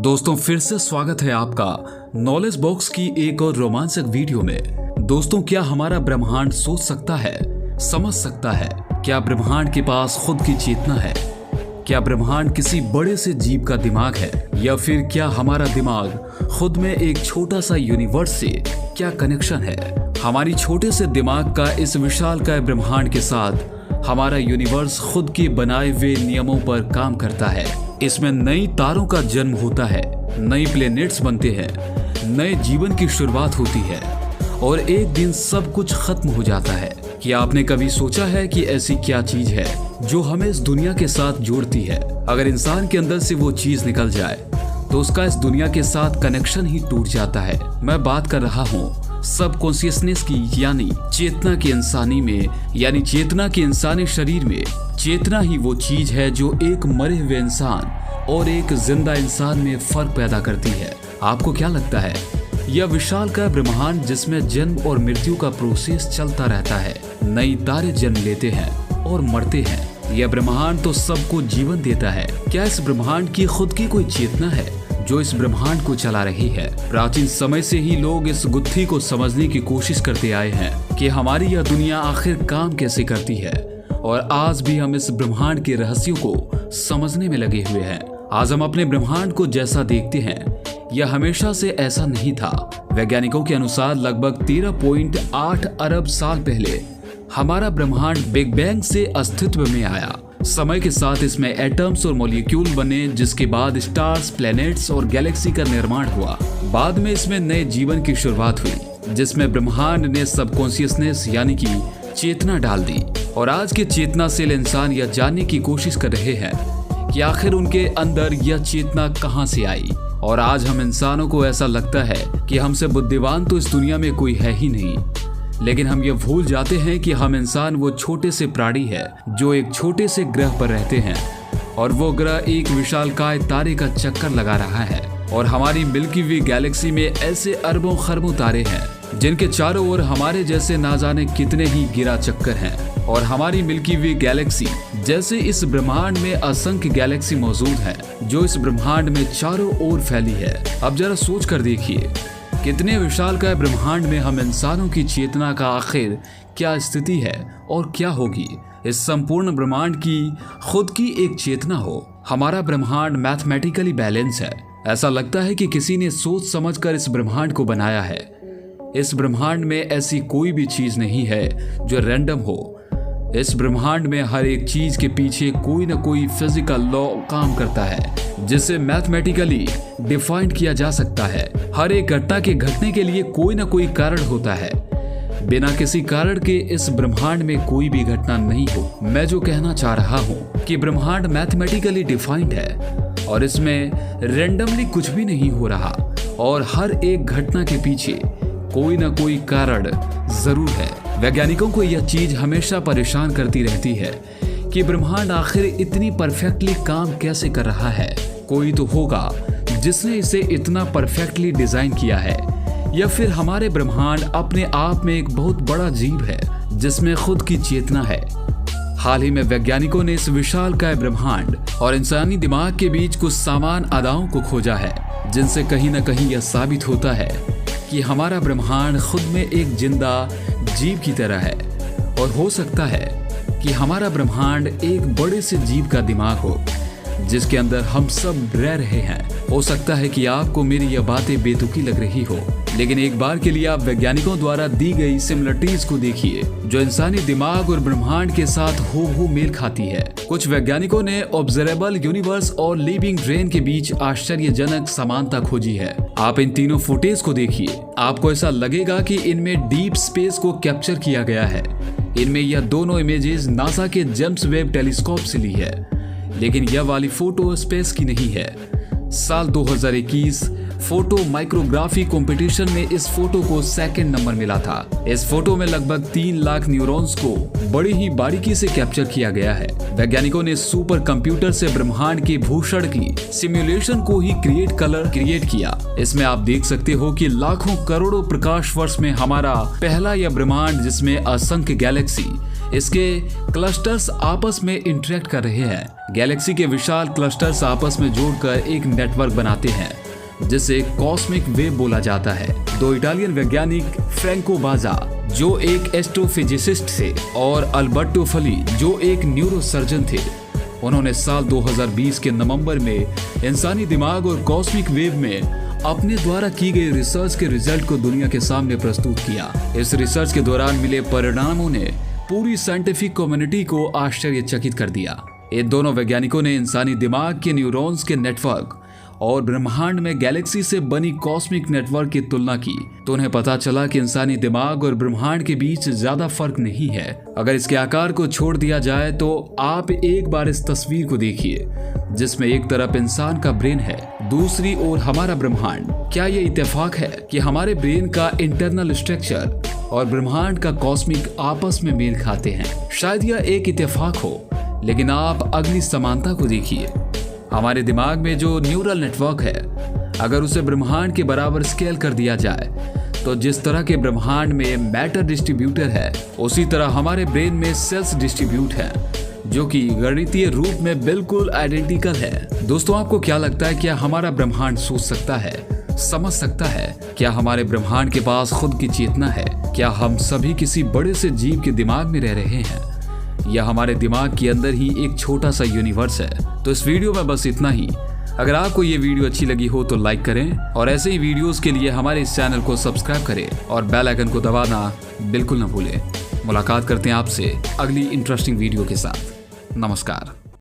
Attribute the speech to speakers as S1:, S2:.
S1: दोस्तों फिर से स्वागत है आपका नॉलेज बॉक्स की एक और रोमांचक वीडियो में। दोस्तों क्या हमारा ब्रह्मांड सोच सकता है, समझ सकता है? क्या ब्रह्मांड के पास खुद की चेतना है? क्या ब्रह्मांड किसी बड़े से जीव का दिमाग है, या फिर क्या हमारा दिमाग खुद में एक छोटा सा यूनिवर्स से क्या कनेक्शन है? हमारी छोटे से दिमाग का इस विशालकाय ब्रह्मांड के साथ हमारा यूनिवर्स खुद के बनाए हुए नियमों पर काम करता है। इसमें नई तारों का जन्म होता है, नई प्लेनेट्स बनते हैं, नए जीवन की शुरुआत होती है और एक दिन सब कुछ खत्म हो जाता है। क्या आपने कभी सोचा है कि ऐसी क्या चीज है जो हमें इस दुनिया के साथ जोड़ती है? अगर इंसान के अंदर से वो चीज निकल जाए तो उसका इस दुनिया के साथ कनेक्शन ही टूट जाता है। मैं बात कर रहा हूँ सब कॉन्शियसनेस की, यानी चेतना के इंसानी में, यानी चेतना के इंसानी शरीर में। चेतना ही वो चीज है जो एक मरे हुए इंसान और एक जिंदा इंसान में फर्क पैदा करती है। आपको क्या लगता है यह विशालकाय ब्रह्मांड जिसमें जन्म और मृत्यु का प्रोसेस चलता रहता है, नई तारे जन्म लेते हैं और मरते हैं, यह ब्रह्मांड तो सबको जीवन देता है। क्या इस ब्रह्मांड की खुद की कोई चेतना है जो इस ब्रह्मांड को चला रही है? प्राचीन समय से ही लोग इस गुत्थी को समझने की कोशिश करते आए हैं कि हमारी यह दुनिया आखिर काम कैसे करती है, और आज भी हम इस ब्रह्मांड के रहस्यों को समझने में लगे हुए हैं। आज हम अपने ब्रह्मांड को जैसा देखते हैं यह हमेशा से ऐसा नहीं था। वैज्ञानिकों के अनुसार लगभग 13.8 अरब साल पहले हमारा ब्रह्मांड बिग बैंग से अस्तित्व में आया। समय के साथ इसमें एटम्स और मॉलिक्यूल बने, जिसके बाद स्टार्स, प्लैनेट्स और गैलेक्सी का निर्माण हुआ। बाद में इसमें नए जीवन की शुरुआत हुई जिसमें ब्रह्मांड ने सबकॉन्शियसनेस यानी कि चेतना डाल दी। और आज के चेतना सेल इंसान यह जानने की कोशिश कर रहे हैं कि आखिर उनके अंदर यह चेतना कहां से आई। और आज हम इंसानों को ऐसा लगता है कि हमसे बुद्धिमान तो इस दुनिया में कोई है ही नहीं, लेकिन हम ये भूल जाते हैं कि हम इंसान वो छोटे से प्राणी है जो एक छोटे से ग्रह पर रहते हैं, और वो ग्रह एक विशालकाय तारे का चक्कर लगा रहा है। और हमारी मिल्की वे गैलेक्सी में ऐसे अरबों खरबों तारे हैं जिनके चारों ओर हमारे जैसे ना जाने कितने ही गिरा चक्कर हैं। और हमारी मिल्की वे गैलेक्सी जैसे इस ब्रह्मांड में असंख्य गैलेक्सी मौजूद है जो इस ब्रह्मांड में चारों ओर फैली है। अब जरा सोच कर देखिए कितने विशालकाय ब्रह्मांड में हम इंसानों की चेतना का आखिर क्या स्थिति है और क्या होगी। इस संपूर्ण ब्रह्मांड की खुद की एक चेतना हो। हमारा ब्रह्मांड मैथमेटिकली बैलेंस है। ऐसा लगता है कि किसी ने सोच समझकर इस ब्रह्मांड को बनाया है। इस ब्रह्मांड में ऐसी कोई भी चीज नहीं है जो रैंडम हो। इस ब्रह्मांड में हर एक चीज के पीछे कोई ना कोई फिजिकल लॉ काम करता है जिसे मैथमेटिकली डिफाइंड किया जा सकता है। हर एक घटना के घटने के लिए कोई ना कोई कारण होता है। बिना किसी कारण के इस ब्रह्मांड में कोई भी घटना नहीं हो। मैं जो कहना चाह रहा हूँ कि ब्रह्मांड मैथमेटिकली डिफाइंड है और इसमें रैंडमली कुछ भी नहीं हो रहा, और हर एक घटना के पीछे कोई ना कोई कारण जरूर है। वैज्ञानिकों को यह चीज हमेशा परेशान करती रहती है कि ब्रह्मांड आखिर इतनी परफेक्टली काम कैसे कर रहा है। कोई तो होगा जिसने इसे इतना परफेक्टली डिजाइन किया है, या फिर हमारे ब्रह्मांड अपने आप में एक बहुत बड़ा जीव है जिसमें खुद की चेतना है। हाल ही में वैज्ञानिकों ने इस विशालकाय ब्रह्मांड और इंसानी दिमाग के बीच कुछ समान अदाओं को खोजा है जिनसे कहीं ना कहीं यह साबित होता है कि हमारा ब्रह्मांड खुद में एक जिंदा जीव की तरह है। और हो सकता है कि हमारा ब्रह्मांड एक बड़े से जीव का दिमाग हो जिसके अंदर हम सब रह रहे हैं। हो सकता है कि आपको मेरी यह बातें बेतुकी लग रही हो, लेकिन एक बार के लिए आप वैज्ञानिकों द्वारा दी गई सिमिलरिटीज को देखिए जो इंसानी दिमाग और ब्रह्मांड के साथ हूबहू मेल खाती है। कुछ वैज्ञानिकों ने ऑब्जर्वेबल यूनिवर्स और लिविंग ब्रेन के बीच आश्चर्यजनक समानता खोजी है। आप इन तीनों फुटेज को देखिए, आपको ऐसा लगेगा कि इनमें डीप स्पेस को कैप्चर किया गया है। इनमें यह दोनों इमेजेस नासा के जेम्स वेब टेलीस्कोप से ली है, लेकिन यह वाली फोटो स्पेस की नहीं है। साल 2021 फोटो माइक्रोग्राफी कंपटीशन में इस फोटो को सेकंड नंबर मिला था। इस फोटो में लगभग 3 लाख न्यूरॉन्स को बड़ी ही बारीकी से कैप्चर किया गया है। वैज्ञानिकों ने सुपर कंप्यूटर से ब्रह्मांड के भूषण की सिमुलेशन को ही क्रिएट किया। इसमें आप देख सकते हो कि लाखों करोड़ों प्रकाश वर्ष में हमारा पहला यह ब्रह्मांड, जिसमें असंख्य गैलेक्सी इसके क्लस्टर्स आपस में इंटरेक्ट कर रहे हैं। गैलेक्सी के विशाल क्लस्टर्स आपस में जोड़कर एक नेटवर्क बनाते हैं जिसे कॉस्मिक वेव बोला जाता है। 2 इटालियन वैज्ञानिक फ्रैंको बाजा, जो एक एस्ट्रोफिजिसिस्ट थे, और अल्बर्टो फली, जो एक न्यूरोसर्जन थे, उन्होंने साल 2020 के नवंबर में इंसानी दिमाग और कॉस्मिक वेव में अपने द्वारा की गई रिसर्च के रिजल्ट को दुनिया के सामने प्रस्तुत किया। इस रिसर्च के दौरान मिले परिणामों ने पूरी साइंटिफिक कम्युनिटी को आश्चर्यचकित कर दिया। इन दोनों वैज्ञानिकों ने इंसानी दिमाग के न्यूरॉन्स के नेटवर्क और ब्रह्मांड में गैलेक्सी से बनी कॉस्मिक नेटवर्क की तुलना की, तो उन्हें पता चला कि इंसानी दिमाग और ब्रह्मांड के बीच ज्यादा फर्क नहीं है। अगर इसके आकार को छोड़ दिया जाए तो आप एक बार इस तस्वीर को देखिए, जिसमें एक तरफ इंसान का ब्रेन है, दूसरी ओर हमारा ब्रह्मांड। क्या ये इत्तेफाक है कि हमारे ब्रेन का इंटरनल स्ट्रक्चर और ब्रह्मांड का कॉस्मिक आपस में मेल खाते हैं? शायद यह एक इत्तेफाक हो, लेकिन आप अगली समानता को देखिए। हमारे दिमाग में जो न्यूरल नेटवर्क है, अगर उसे ब्रह्मांड के बराबर स्केल कर दिया जाए तो जिस तरह के ब्रह्मांड में मैटर डिस्ट्रीब्यूटर है, उसी तरह हमारे ब्रेन में सेल्स डिस्ट्रीब्यूट है, जो कि गणितीय रूप में बिल्कुल आइडेंटिकल है। दोस्तों, आपको क्या लगता है, क्या हमारा ब्रह्मांड सोच सकता है, समझ सकता है? क्या हमारे ब्रह्मांड के पास खुद की चेतना है? क्या हम सभी किसी बड़े से जीव के दिमाग में रह रहे हैं, या हमारे दिमाग के अंदर ही एक छोटा सा यूनिवर्स है? तो इस वीडियो में बस इतना ही। अगर आपको ये वीडियो अच्छी लगी हो तो लाइक करें, और ऐसे ही वीडियोस के लिए हमारे इस चैनल को सब्सक्राइब करें और बेल आइकन को दबाना बिल्कुल न भूलें। मुलाकात करते हैं आपसे अगली इंटरेस्टिंग वीडियो के साथ। नमस्कार।